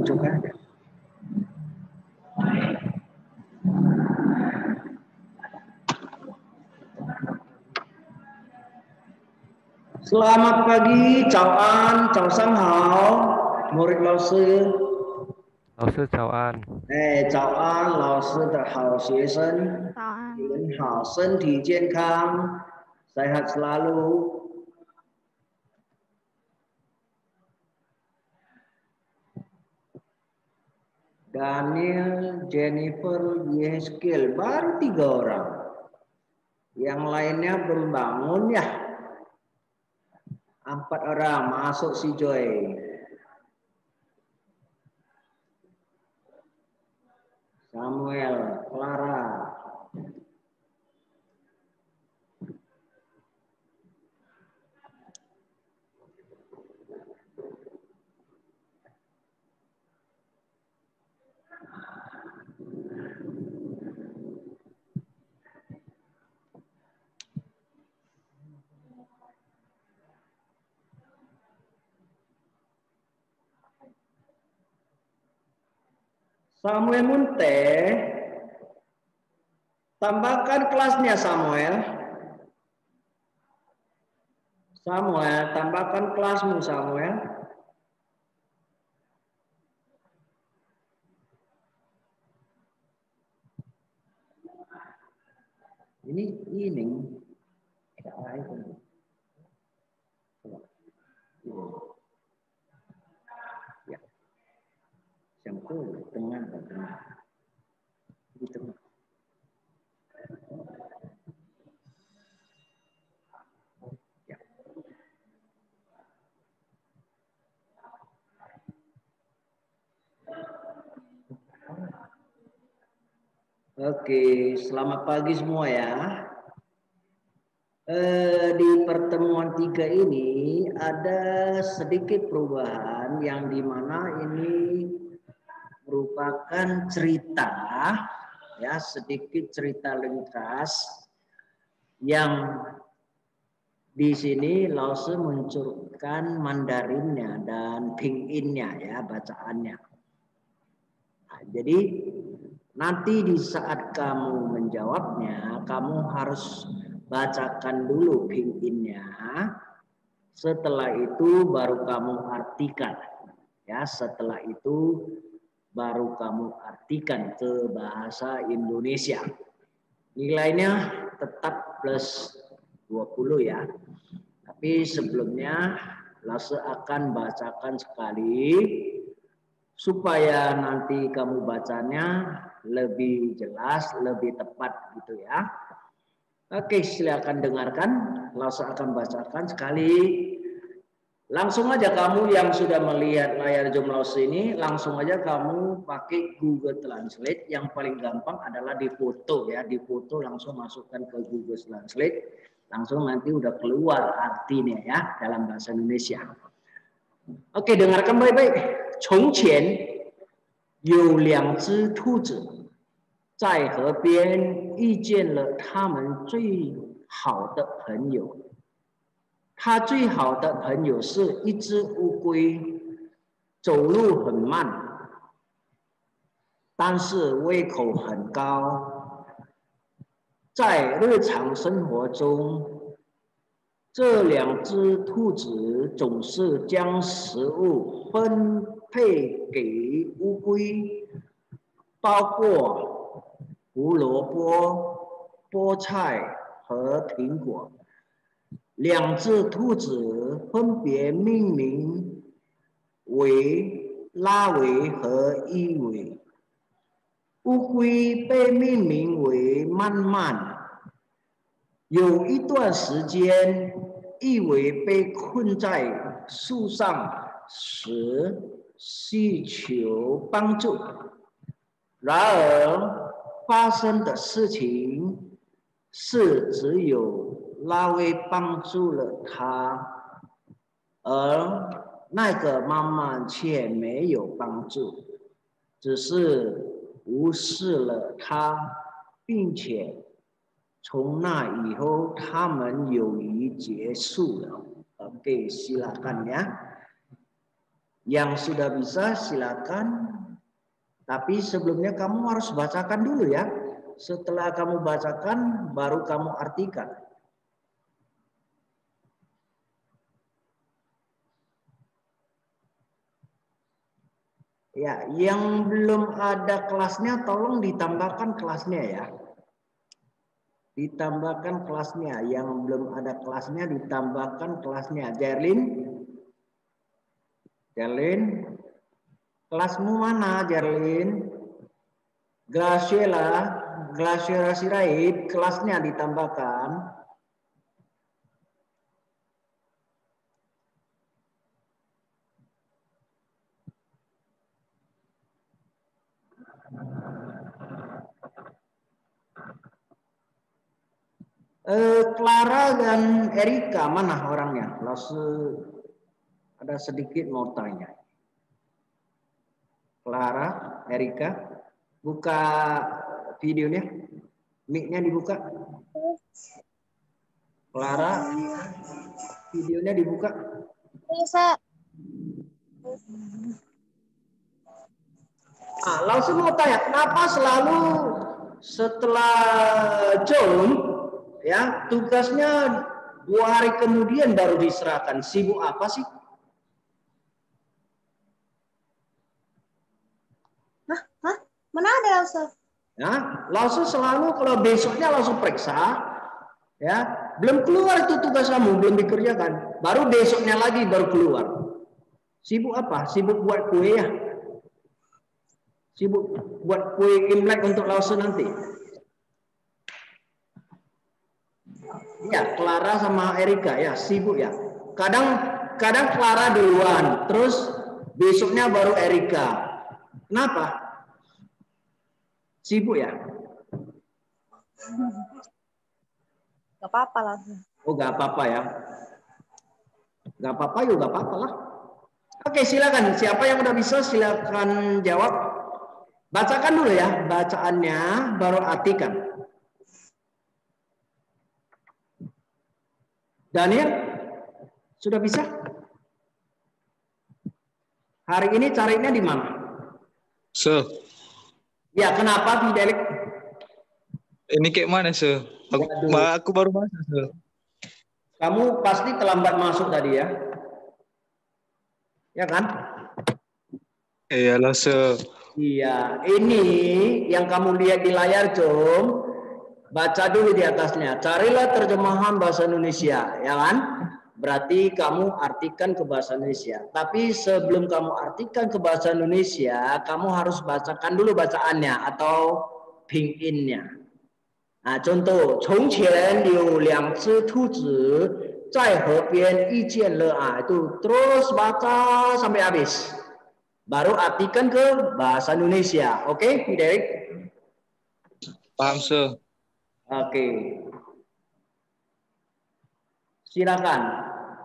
tunjukkan. Selamat pagi, chào an, chào sang hao, murid lao sư. 老师早安。早安，老师的好学生，早安。你们好，身体健康，sehat selalu. Daniel, Jennifer, Yeskel, baru 3 orang. Yang lainnya belum bangun ya. 4 orang masuk si Joy. Samuel, Clara. Samuel Munte, tambahkan kelasnya Samuel. Samuel, tambahkan kelasmu Samuel. Ini. Ya. Yang itu tengah. Di tengah. Ya. Oke, selamat pagi semua ya. Di pertemuan 3 ini ada sedikit perubahan yang dimana ini merupakan cerita, ya sedikit cerita ringkas yang di sini Lause munculkan Mandarinnya dan Pinginnya ya bacaannya. Nah, jadi nanti di saat kamu menjawabnya, kamu harus bacakan dulu Pinginnya. Setelah itu baru kamu artikan. Ya, setelah itu baru kamu artikan ke bahasa Indonesia. Nilainya tetap plus 20 ya. Tapi sebelumnya Lase akan bacakan sekali supaya nanti kamu bacanya lebih jelas, lebih tepat gitu ya. Oke, silakan dengarkan. Lase akan bacakan sekali. Langsung aja kamu yang sudah melihat layar Zoom Lause ini, langsung aja kamu pakai Google Translate. Yang paling gampang adalah di foto ya, di foto langsung masukkan ke Google Translate, langsung nanti udah keluar artinya ya dalam bahasa Indonesia. Oke, dengarkan baik-baik. 从前有2只兔子在河边遇见了他们最好的朋友。他最好的朋友是一只乌龟，走路很慢，但是胃口很高。在日常生活中，这2只兔子总是将食物分配给乌龟，包括胡萝卜、菠菜和苹果。2只兔子分别命名为拉维和伊维，乌龟被命名为曼曼。有一段时间，伊维被困在树上时需求帮助，然而发生的事情是只有拉威帮助了他，而那个妈妈却没有帮助，只是无视了他，并且从那以后他们友谊结束了。Oke, silakan ya. Yang sudah bisa silakan. Tapi sebelumnya kamu harus bacakan dulu ya. Setelah kamu bacakan, baru kamu artikan. Ya, yang belum ada kelasnya tolong ditambahkan kelasnya ya. Ditambahkan kelasnya. Yang belum ada kelasnya ditambahkan kelasnya. Jerlin, kelasmu mana Jerlin? Graciela Sirait, kelasnya ditambahkan. Clara dan Erika mana orangnya? Ada sedikit mau tanya. Clara, Erika, buka videonya, mic-nya dibuka. Clara, videonya dibuka. Bisa. Nah, langsung mau tanya, kenapa selalu setelah John ya tugasnya 2 hari kemudian baru diserahkan? Sibuk apa sih? Hah? Mana ada langsung? Ya, langsung selalu kalau besoknya langsung periksa, ya belum keluar itu tugas kamu, belum dikerjakan, baru besoknya lagi baru keluar. Sibuk apa? Sibuk buat kue ya? Sibuk buat kue Imlek untuk Lause nanti? Ya, Clara sama Erika ya sibuk ya. Kadang Clara duluan, terus besoknya baru Erika. Kenapa? Sibuk ya? Gak apa-apa langsung. Oh, gak apa-apa ya. Gak apa-apa yuk, gak apa-apa lah. Oke, silakan. Siapa yang udah bisa silakan jawab. Bacakan dulu ya bacaannya, baru artikan. Daniel, sudah bisa? Hari ini carinya di mana? Ya, kenapa Fidelik? Ini kayak mana, Aku baru masuk, Kamu pasti terlambat masuk tadi ya? Ya kan? Iyalah, Iya, ini yang kamu lihat di layar, Com. Baca dulu di atasnya. Carilah terjemahan bahasa Indonesia, ya kan? Berarti kamu artikan ke bahasa Indonesia. Tapi sebelum kamu artikan ke bahasa Indonesia, kamu harus bacakan dulu bacaannya atau pinginnya. Nah, contoh, 从前有2只兔子在河边遇见了 itu terus baca sampai habis. Baru artikan ke bahasa Indonesia. Oke, Derek? Paham, Oke. Silakan.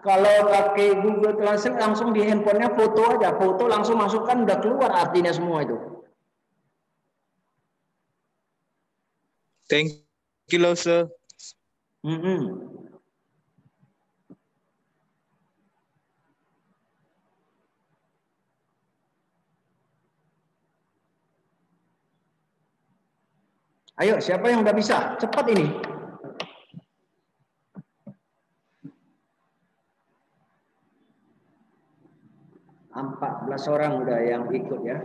Kalau pakai Google Translate langsung di handphonenya foto aja, foto langsung masukkan udah keluar artinya semua itu. Thank you, Lause. Ayo, siapa yang udah bisa? Cepat ini. Empat 14 orang udah yang ikut ya.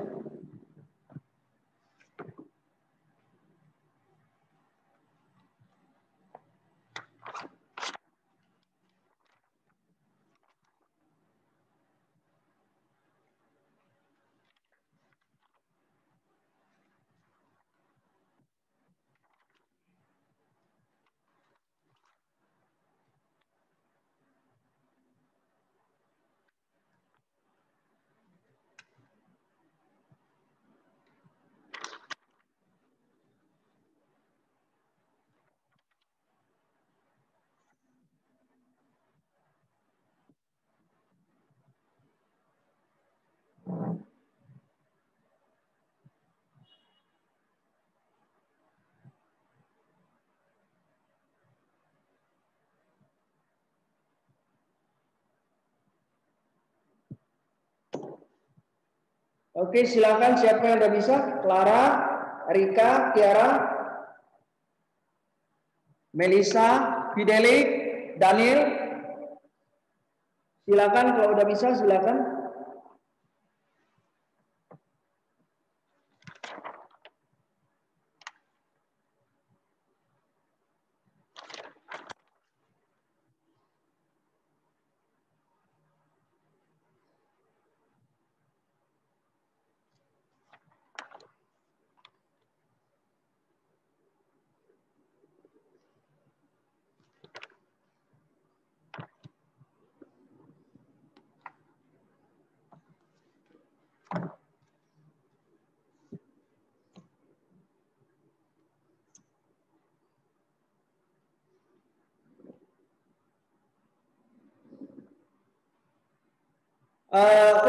Oke, silakan siapa yang udah bisa? Clara, Rika, Tiara, Melisa, Fidelik, Daniel. Silakan kalau udah bisa, silakan.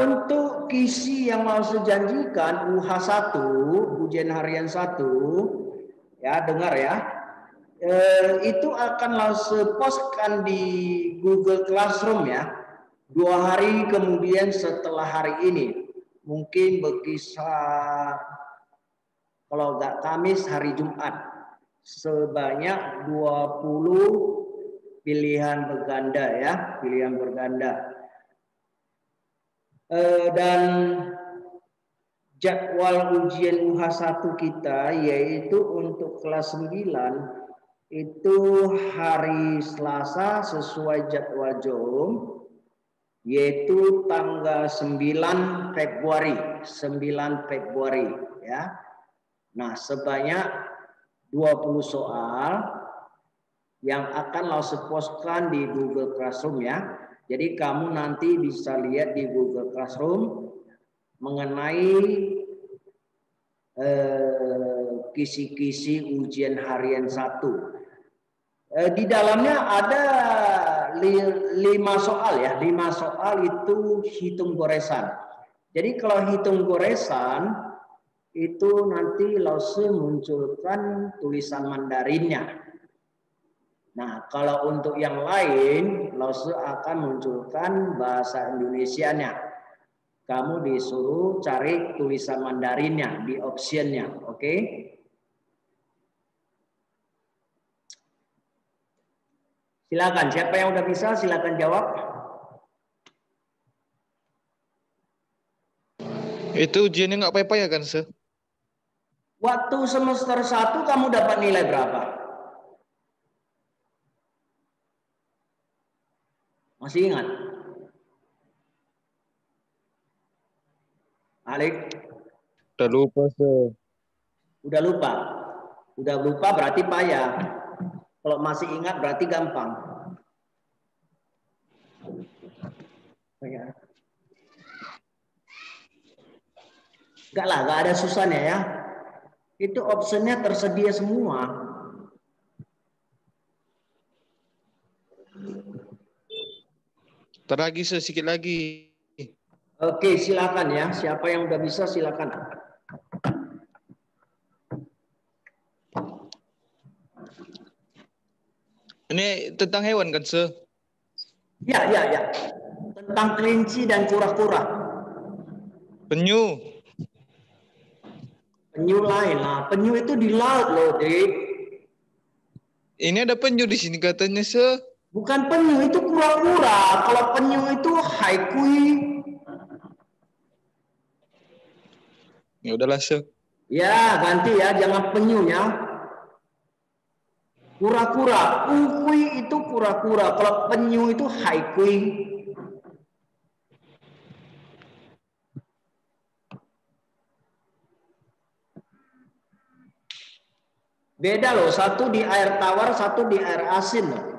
Untuk kisi yang mau sejanjikan UH1, ujian harian 1, ya dengar ya, itu akan langsung postkan di Google Classroom ya, 2 hari kemudian setelah hari ini, mungkin berkisar kalau nggak Kamis hari Jumat, sebanyak 20 pilihan berganda ya, pilihan berganda. Dan jadwal ujian UH1 kita yaitu untuk kelas 9 itu hari Selasa sesuai jadwal JOM yaitu tanggal 9 Februari ya. Nah, sebanyak 20 soal yang akan langsung postkan di Google Classroom ya. Jadi kamu nanti bisa lihat di Google Classroom mengenai kisi-kisi ujian harian 1. Di dalamnya ada 5 soal ya, 5 soal itu hitung goresan. Jadi kalau hitung goresan itu nanti langsung munculkan tulisan Mandarinnya. Nah, kalau untuk yang lain, Lause akan munculkan bahasa Indonesianya. Kamu disuruh cari tulisan Mandarinnya di optionnya, oke? Silakan, siapa yang udah bisa, silakan jawab. Itu ujiannya nggak payah-payah kan, Se? Waktu semester 1 kamu dapat nilai berapa? Masih ingat? Alik? Udah lupa, Se. Udah lupa? Udah lupa berarti payah. Kalau masih ingat berarti gampang. Enggak lah, enggak ada susahnya ya. Itu optionnya tersedia semua. Lagi, Se, sedikit lagi. Oke, silakan ya. Siapa yang udah bisa silakan. Ini tentang hewan kan, Se? Ya. Tentang kelinci dan kura-kura. Penyu. Penyu lain lah. Penyu itu di laut loh, Dik. Ini ada penyu di sini katanya, Se. Bukan penyu, itu kura-kura. Kalau penyu itu haikui. Ya udahlah, Se. Ya, ganti ya. Jangan penyu ya. Kura-kura. Ukui itu kura-kura. Kalau penyu itu haikui. Beda loh, satu di air tawar, satu di air asin loh.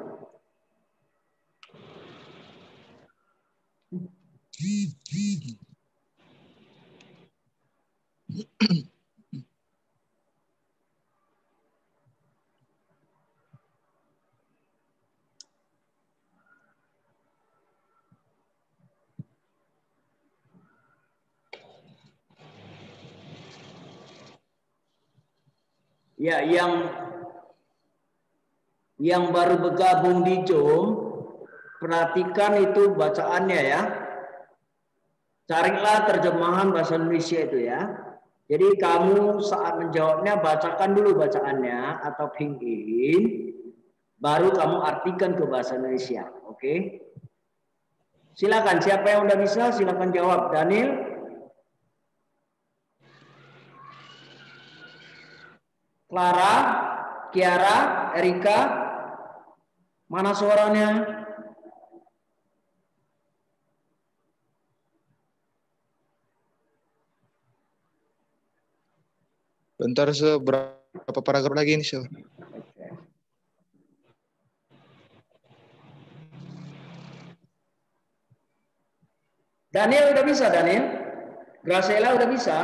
Ya, yang baru bergabung di JOM, perhatikan itu bacaannya ya. Carilah terjemahan bahasa Indonesia itu ya. Jadi kamu saat menjawabnya bacakan dulu bacaannya atau pinyin, baru kamu artikan ke bahasa Indonesia. Oke? Silakan, siapa yang udah bisa silakan jawab. Daniel? Clara? Kiara? Erika? Mana suaranya? Bentar, berapa paragraf lagi nih, Sel? Daniel udah bisa, Daniel? Graciela udah bisa?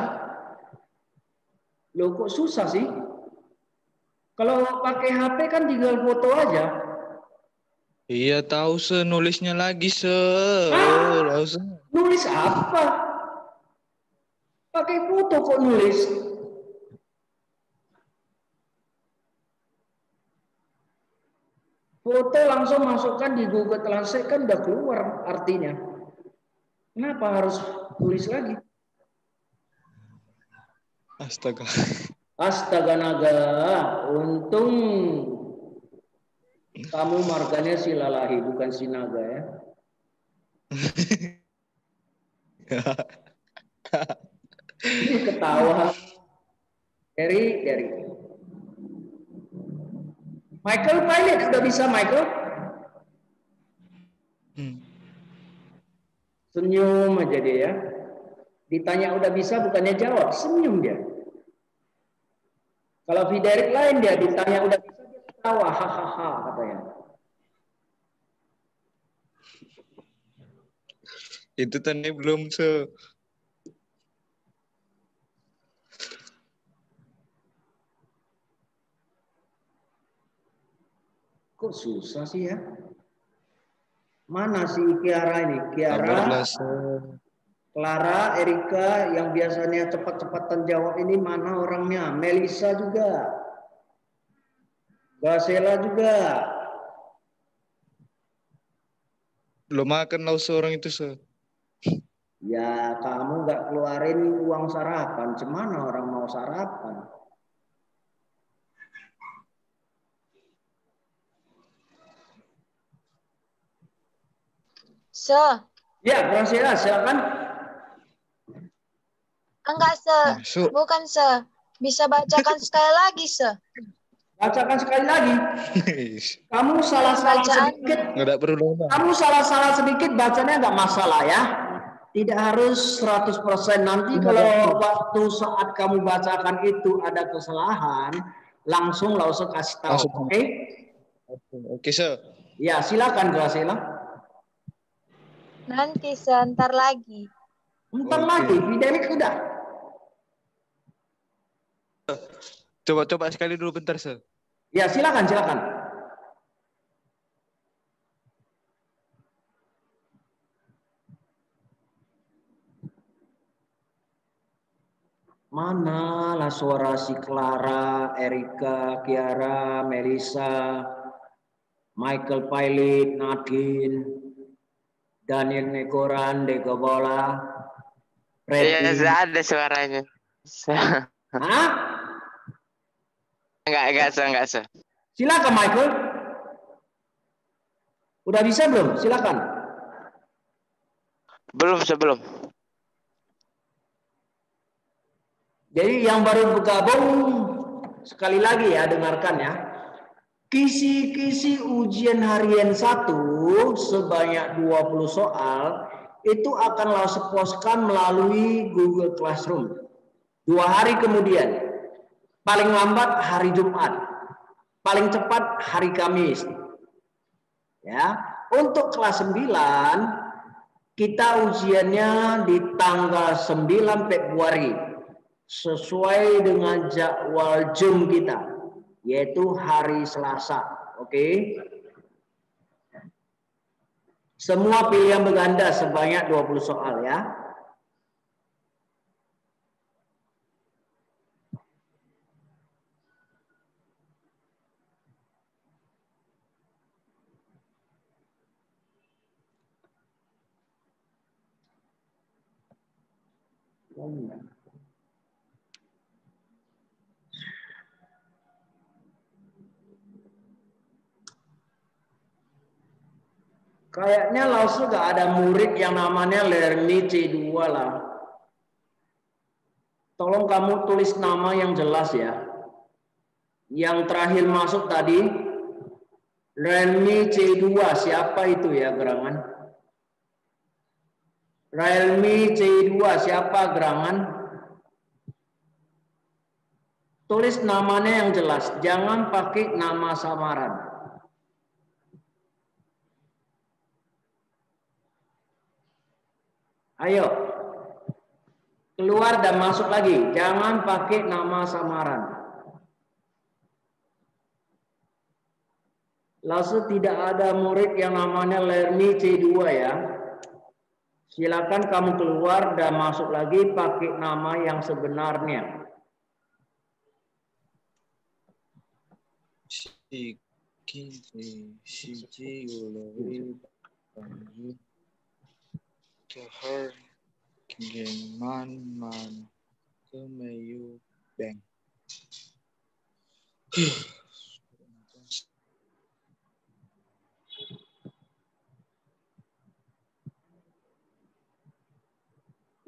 Loh kok susah sih? Kalau pakai HP kan tinggal foto aja. Iya tahu nulisnya lagi Hah? langsung. Nulis apa? Pakai foto kok nulis? Foto langsung masukkan di Google Translate kan udah keluar artinya. Kenapa harus tulis lagi? Astaga. Astaga naga, untung kamu marganya Silalahi bukan Sinaga ya. Ini ketawa. Dari. Michael Pilot udah bisa Michael? Senyum aja dia ya. Ditanya udah bisa bukannya jawab, senyum dia. Kalau Fiderik lain dia ditanya udah bisa dia ketawa, hahaha katanya. Itu tadi belum Kok susah sih ya? Mana si Kiara ini? Sabarlah, Clara, Erika yang biasanya cepat-cepatan jawab ini mana orangnya? Melisa juga. Basela juga. Belum makan lau seorang itu, Ya kamu nggak keluarin uang sarapan, cemana orang mau sarapan? Ya, Graciela, silakan. Enggak, Masuk. Bukan, Bisa bacakan sekali lagi, Bacakan sekali lagi. Kamu salah-salah sedikit. Nggak perlu lama. Kamu salah-salah sedikit bacanya nggak masalah ya. Tidak harus 100%. Nanti kalau waktu saat kamu bacakan itu ada kesalahan, langsung usah kasih tahu. Oke? Oke, Sir. Ya, silakan Graciela. Nanti sebentar lagi. Bentar lagi, Fidelik udah. Coba sekali dulu bentar, Sir. Ya, silakan. Mana lah suara si Clara, Erika, Kiara, Melisa, Michael Pilot, Nadine, Daniel Negoran, Degobola, Iya, Pretty. ada suaranya. Hah? Enggak, Silakan Michael. Udah bisa belum? Silakan. Belum. Jadi yang baru bergabung sekali lagi ya dengarkan ya. Kisi-kisi ujian harian 1 sebanyak 20 soal itu akan Lause postkan melalui Google Classroom. 2 hari kemudian. Paling lambat hari Jumat. Paling cepat hari Kamis. Ya, untuk kelas 9 kita ujiannya di tanggal 9 Februari sesuai dengan jadwal Zoom kita, yaitu hari Selasa. Oke. Semua pilihan berganda sebanyak 20 soal ya. Kayaknya Lause gak ada murid yang namanya Lermi C2 lah. Tolong kamu tulis nama yang jelas ya. Yang terakhir masuk tadi, Lermi C2, siapa itu ya gerangan? Lermi C2, siapa gerangan? Tulis namanya yang jelas, jangan pakai nama samaran. Ayo, keluar dan masuk lagi. Jangan pakai nama samaran. Lalu tidak ada murid yang namanya Lermi C2 ya. Silakan kamu keluar dan masuk lagi pakai nama yang sebenarnya. Her man ke Mayu Bank.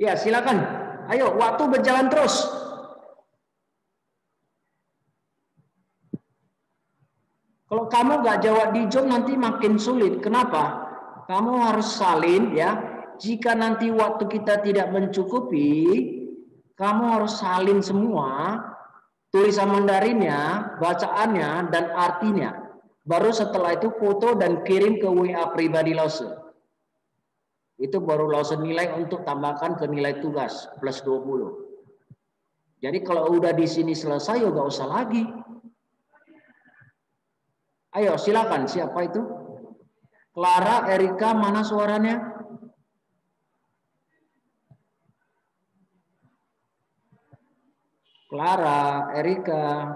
Ya, silakan. Ayo, waktu berjalan terus. Kalau kamu nggak jawab di Zoom nanti makin sulit. Kenapa? Kamu harus salin ya. Jika nanti waktu kita tidak mencukupi, kamu harus salin semua tulisan Mandarinnya, bacaannya, dan artinya. Baru setelah itu foto dan kirim ke WA pribadi Lause. Itu baru Lause nilai untuk tambahkan ke nilai tugas plus 20. Jadi kalau udah di sini selesai, ya nggak usah lagi. Ayo silakan, siapa itu? Clara, Erika, mana suaranya? Clara, Erika.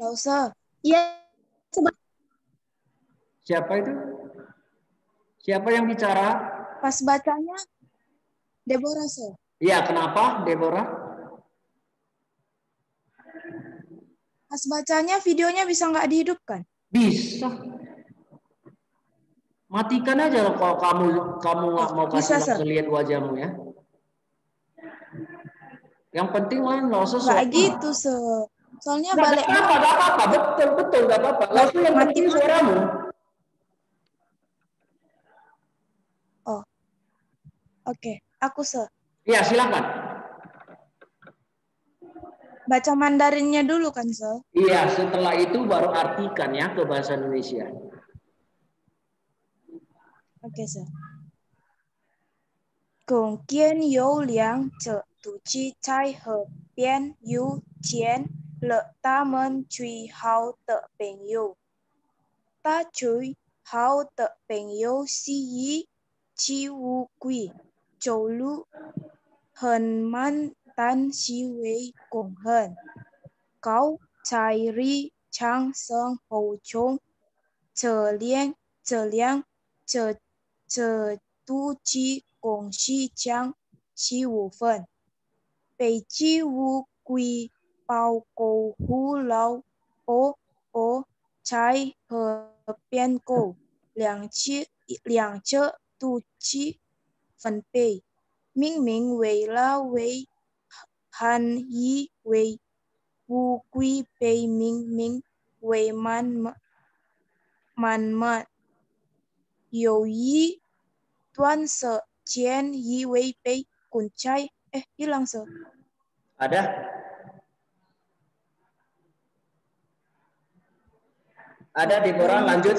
Lause. Iya. Siapa itu? Siapa yang bicara? Pas bacanya, Deborah, Sir. Iya, kenapa Deborah? Pas bacanya videonya bisa nggak dihidupkan? Bisa. Matikan aja kalau kamu nggak mau kasih bisa, langsung lihat wajahmu ya. Yang penting kan Lause Nggak gitu, Sir. Soalnya Nggak balik apa-apa, betul, nggak apa-apa. Lause yang penting suaramu. Oh, oke. Aku, Sir. Iya, silakan. Baca Mandarinnya dulu kan, Sir? Iya, setelah itu baru artikan ya ke bahasa Indonesia. Oke, Sir. Gong kian you liang ce tu chi chai he bian yu jian le ta men chui hao te peng yu. Ta chui hao te peng yu si yi chi wu gui. Zhou lu hen man tan xi wei gong hen. Gao cai ri chang seng hou chong. Ce liang ce tu chi gong xi jiang xi wu fen. Bei ji wu gui bao gou hu lao o cai he bian gou. Liang ce tu chi fen bei. Ming ming wei la wei han yi wei. Wu gui bei ming ming wei man man. Yo yi tuan se jian yi wei bei kun cai. Hilang, Sir. Ada? Ada Deborah, lanjut.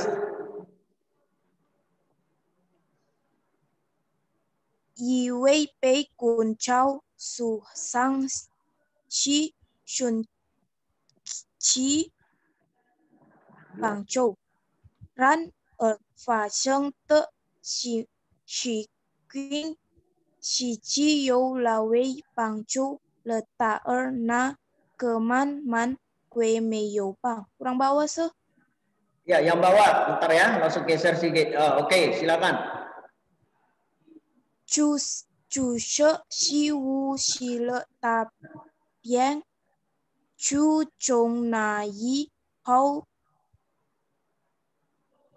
Yi wei bei kun chao su sang chi shun chi bang châu. Ran ở phả sân tự chỉ quyên chỉ chi yêu là wei bang châu le ta er na keman man kue me yo bang. Kurang bawah, Sir. Ya, yang bawah, bentar ya, langsung geser sedikit. Oke, silakan. Chu she si wu si le ta bien. Chu chong na yi hao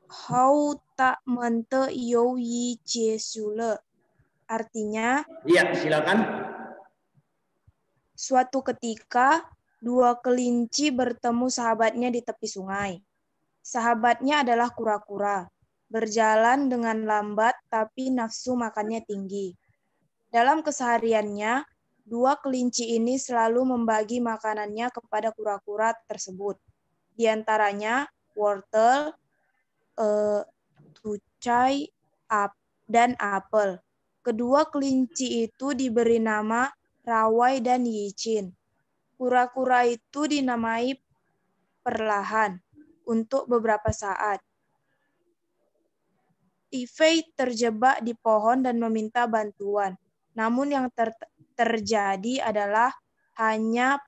hao tak mente you yi jie su le. Artinya, Iya, silakan. suatu ketika dua kelinci bertemu sahabatnya di tepi sungai. Sahabatnya adalah kura-kura, berjalan dengan lambat tapi nafsu makannya tinggi. Dalam kesehariannya, dua kelinci ini selalu membagi makanannya kepada kura-kura tersebut. Di antaranya wortel, tucai, dan apel. Kedua kelinci itu diberi nama Rawai dan Yicin. Kura-kura itu dinamai perlahan untuk beberapa saat. Ivei terjebak di pohon dan meminta bantuan. Namun yang terjadi adalah hanya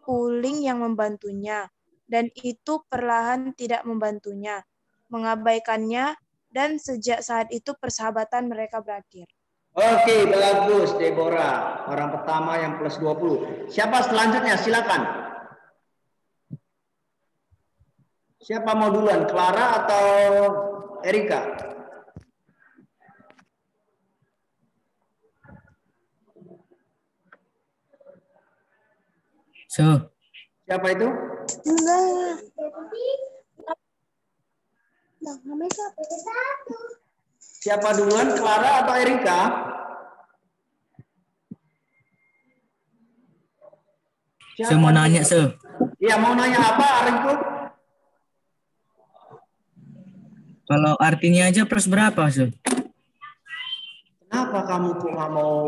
Puling yang membantunya, dan itu perlahan tidak membantunya, mengabaikannya, dan sejak saat itu persahabatan mereka berakhir. Oke, bagus Deborah. Orang pertama yang plus 20. Siapa selanjutnya? Silakan. Siapa mau duluan? Clara atau Erika? Siapa itu? Siapa duluan, Clara atau Erika? Saya mau nanya, Sir. Iya, mau nanya apa, Arinku? Kalau artinya aja plus berapa, Sir? Kenapa kamu kok nggak mau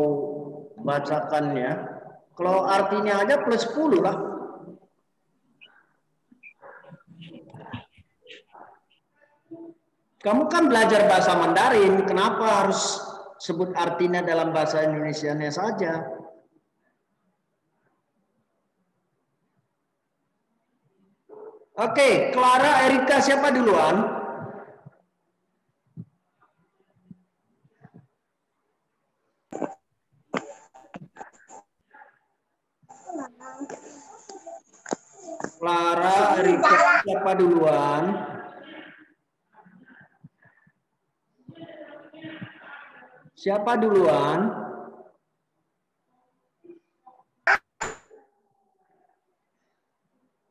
bacakannya? Kalau artinya aja plus 10 lah. Kamu kan belajar bahasa Mandarin, kenapa harus sebut artinya dalam bahasa Indonesianya saja? Oke, Clara, Erika, siapa duluan? Clara, Erika, siapa duluan? Siapa duluan?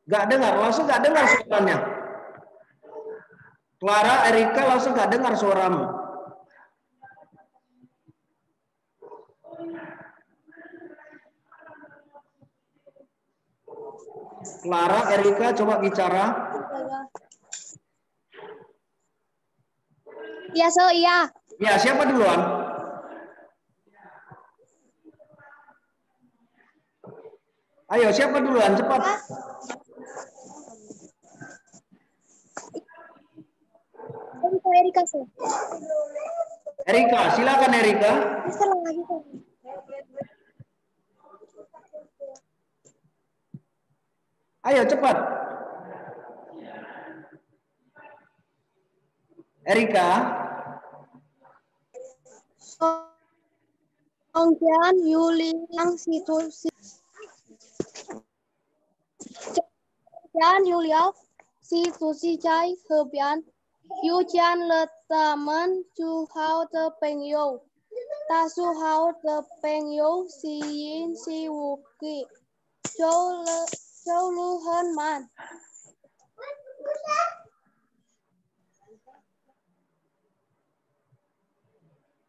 Gak dengar, langsung gak dengar suaranya. Clara, Erika, langsung gak dengar suaramu. Clara, Erika, coba bicara. Iya, so iya. Ya, siapa duluan? Ayo, siapa duluan? Cepat. Erika, so. Erika, silakan Erika. Ayo, cepat. Erika. Ongkian Yuliang situasi. Ongkian Yuliang situasi cai hebian. Yu Jian le tamen chu hao de peng you. Ta su hao de peng you si yin si wu ki. Châu lu hơn man.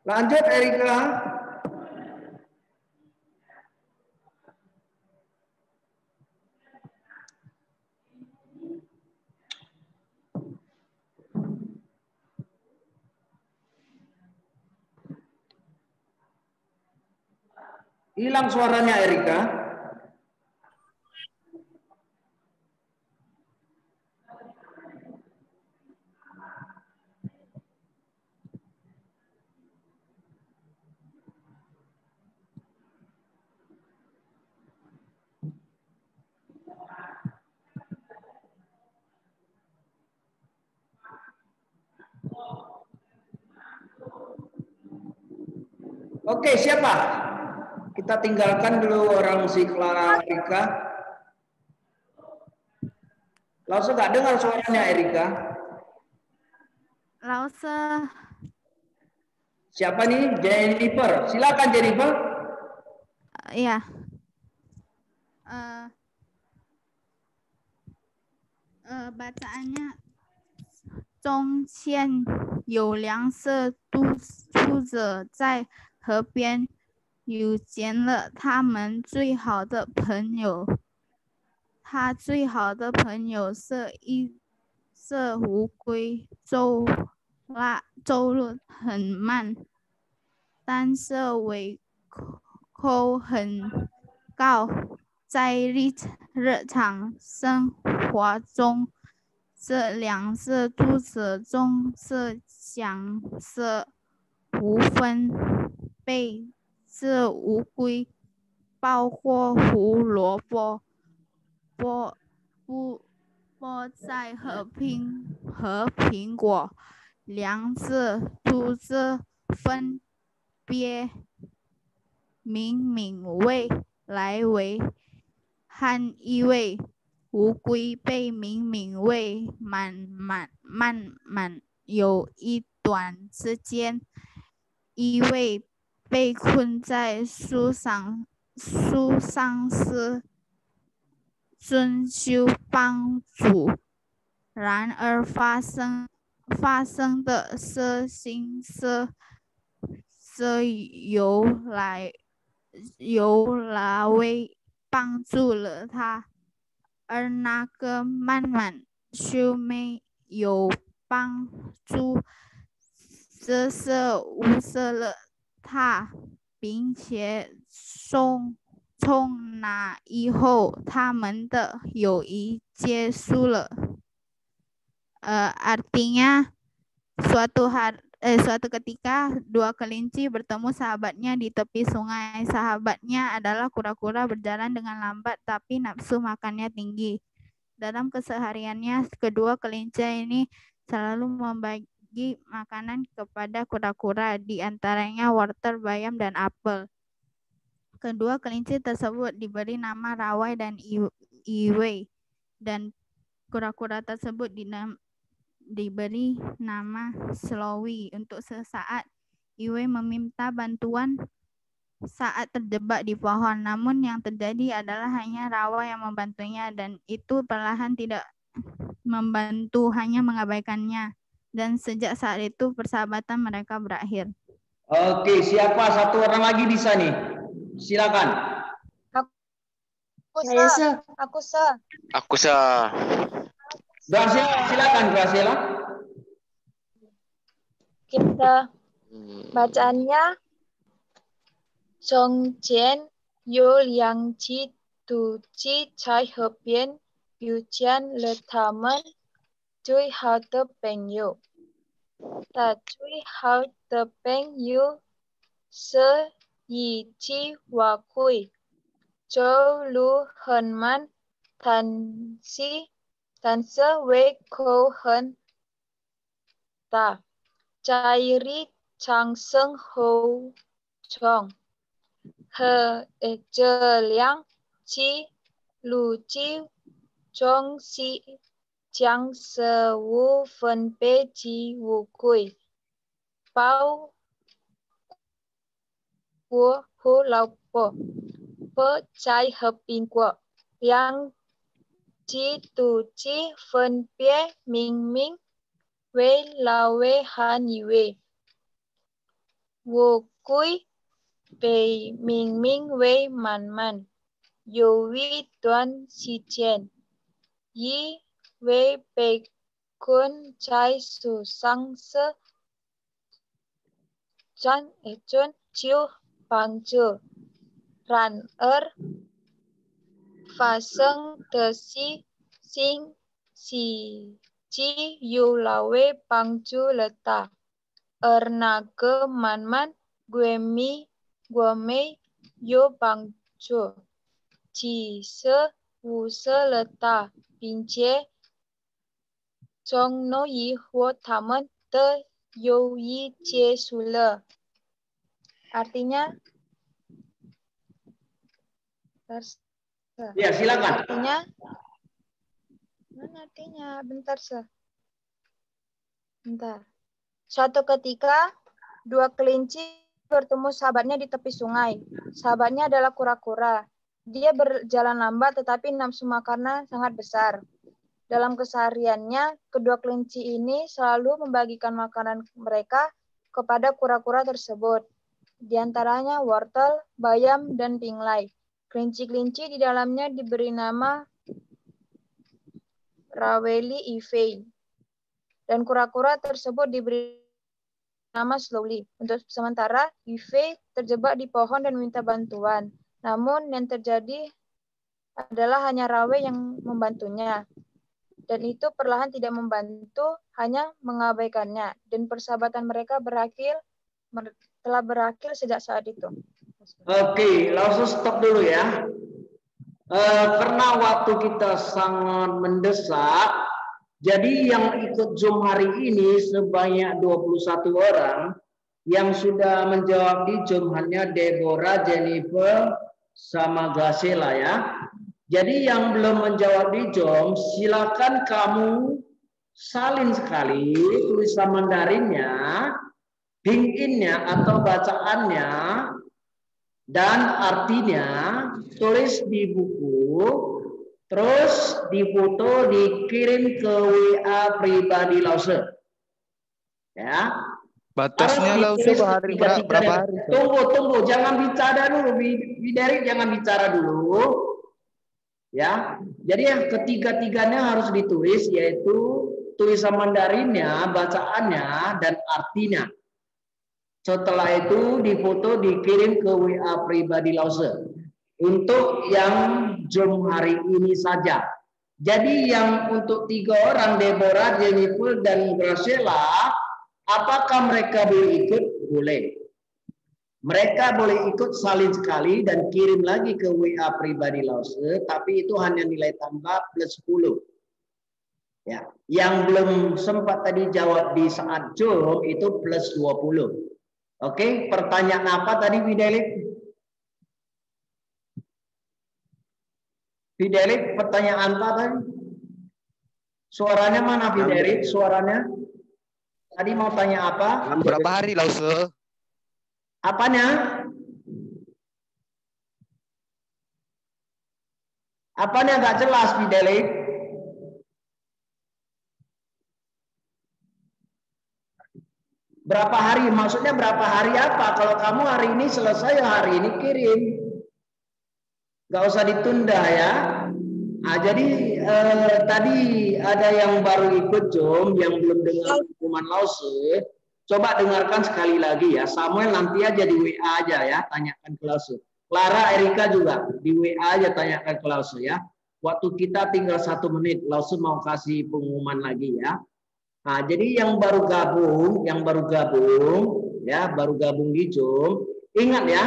Lanjut Erika. Hilang suaranya Erika. Oke, siapa? Kita tinggalkan dulu orang si Clara Erika. Langsung nggak dengar suaranya Erika. 老师， Siapa nih? Jennifer. Silakan Jennifer. ya, bacaannya 中间有两色读者在河边遇见了他们最好的朋友。他最好的朋友是一只乌龟，走路很慢，但是尾口很高。在日常生活中，这两只兔子总是相识无分，被这乌龟包括胡萝卜剥在和苹果，两只兔子分别命为来为和一位乌龟被命为慢慢有一段时间，一位被困在树上时寻求帮助，然而发生的事情是由那位帮助了他，而那个慢慢就没有帮助，这是误射了他，并且从那以后，他们的友谊结束了。Artinya suatu ketika dua kelinci bertemu sahabatnya di tepi sungai. Sahabatnya adalah kura-kura berjalan dengan lambat tapi nafsu makannya tinggi. Dalam kesehariannya, kedua kelinci ini selalu membagi makanan kepada kura-kura, di antaranya wortel, bayam, dan apel. Kedua kelinci tersebut diberi nama Rawai dan Iwei, dan kura-kura tersebut diberi nama Slowi. Untuk sesaat, Iwei meminta bantuan saat terjebak di pohon, namun yang terjadi adalah hanya Rawai yang membantunya, dan itu perlahan tidak membantu, hanya mengabaikannya. Dan sejak saat itu persahabatan mereka berakhir. Oke, siapa satu orang lagi bisa nih? Silakan. Aku sah. Graciela, silakan Graciela. Kita bacaannya 从前有两只兔子在河边遇见了他们最好的朋友。他最好的朋友是一只乌龟，走路很慢，但是胃口很大。在日常生活中，这两只路子总是将食物分配给乌龟，包括胡萝卜在和苹果。两只兔子分别命名为老魏和一位，乌龟被命名为慢慢。有一段时间，一位被困在树上时，寻求帮助，然而发生的事情是只有老魏帮助了他，而那个慢慢我没有帮助，只是误射了他，并且从那以后他们的友谊结束了。Artinya, ya silakan. Artinya, mana artinya? Bentar, bentar. Suatu ketika, dua kelinci bertemu sahabatnya di tepi sungai. Sahabatnya adalah kura-kura. Dia berjalan lambat tetapi nafsu makannya sangat besar. Dalam kesehariannya, kedua kelinci ini selalu membagikan makanan mereka kepada kura-kura tersebut. Di antaranya wortel, bayam, dan pinglai. Kelinci-kelinci di dalamnya diberi nama Raweli Ivei. Dan kura-kura tersebut diberi nama Slowly. Untuk sementara, Ivei terjebak di pohon dan meminta bantuan. Namun yang terjadi adalah hanya Rawe yang membantunya. Dan itu perlahan tidak membantu, hanya mengabaikannya. Dan persahabatan mereka telah berakhir sejak saat itu. Oke, langsung stop dulu ya. Karena waktu kita sangat mendesak, jadi yang ikut Zoom hari ini sebanyak 21 orang. Yang sudah menjawab di Zoom hanya Deborah, Jennifer, sama Gasela ya. Jadi yang belum menjawab di Zoom, silakan kamu salin sekali tulisan Mandarinnya, pinginnya atau bacaannya, dan artinya tulis di buku, terus difoto, dikirim ke WA pribadi Lause. Ya. Batasnya Lause berapa hari? Tunggu, jangan bicara dulu, Bideri jangan bicara dulu. Ya, jadi yang ketiga-tiganya harus ditulis, yaitu tulisan Mandarinnya, bacaannya, dan artinya. Setelah itu difoto, dikirim ke WA pribadi Lause. Untuk yang Zoom hari ini saja. Jadi yang untuk 3 orang, Deborah, Jennifer, dan Graciela, apakah mereka boleh ikut? Boleh. Mereka boleh ikut salin sekali dan kirim lagi ke WA pribadi Lause, tapi itu hanya nilai tambah plus 10. Ya, yang belum sempat tadi jawab di saat Zoom itu plus 20. Oke, pertanyaan apa tadi Fidelik? Fidelik, pertanyaan apa tadi? Suaranya mana Fidelik? Suaranya? Tadi mau tanya apa? Berapa hari Lause? Apanya? Apanya nggak jelas Fidelik? Berapa hari? Maksudnya berapa hari apa? Kalau kamu hari ini selesai, hari ini kirim. Nggak usah ditunda ya. Nah, jadi tadi ada yang baru ikut Zoom, yang belum dengar pengumuman Lause. Coba dengarkan sekali lagi ya. Samuel nanti aja di WA aja ya, tanyakan ke Lause. Clara, Erika juga di WA aja tanyakan ke Lause ya. Waktu kita tinggal 1 menit, Lause mau kasih pengumuman lagi ya. Nah, jadi yang baru gabung ya, baru gabung di Zoom, ingat ya,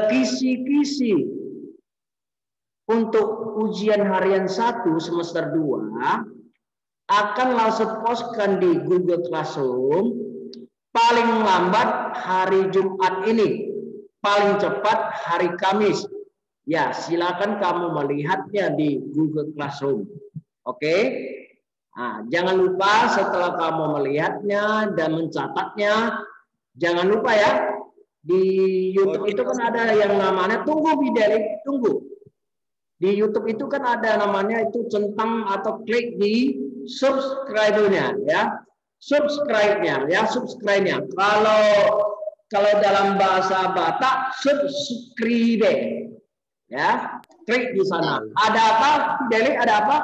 kisi-kisi untuk ujian harian 1 semester 2 akan Lause postkan di Google Classroom paling lambat hari Jumat ini, paling cepat hari Kamis. Ya, silakan kamu melihatnya di Google Classroom. Oke? Nah, jangan lupa setelah kamu melihatnya dan mencatatnya, jangan lupa ya, di YouTube itu kan ada yang namanya, tunggu Fidelik, tunggu. Di YouTube itu kan ada namanya itu centang atau klik di subscribe-nya ya. Subscribe-nya ya, subscribe-nya. Kalau dalam bahasa Batak subscribe ya. Klik di sana. Ada apa? Fidelik ada apa?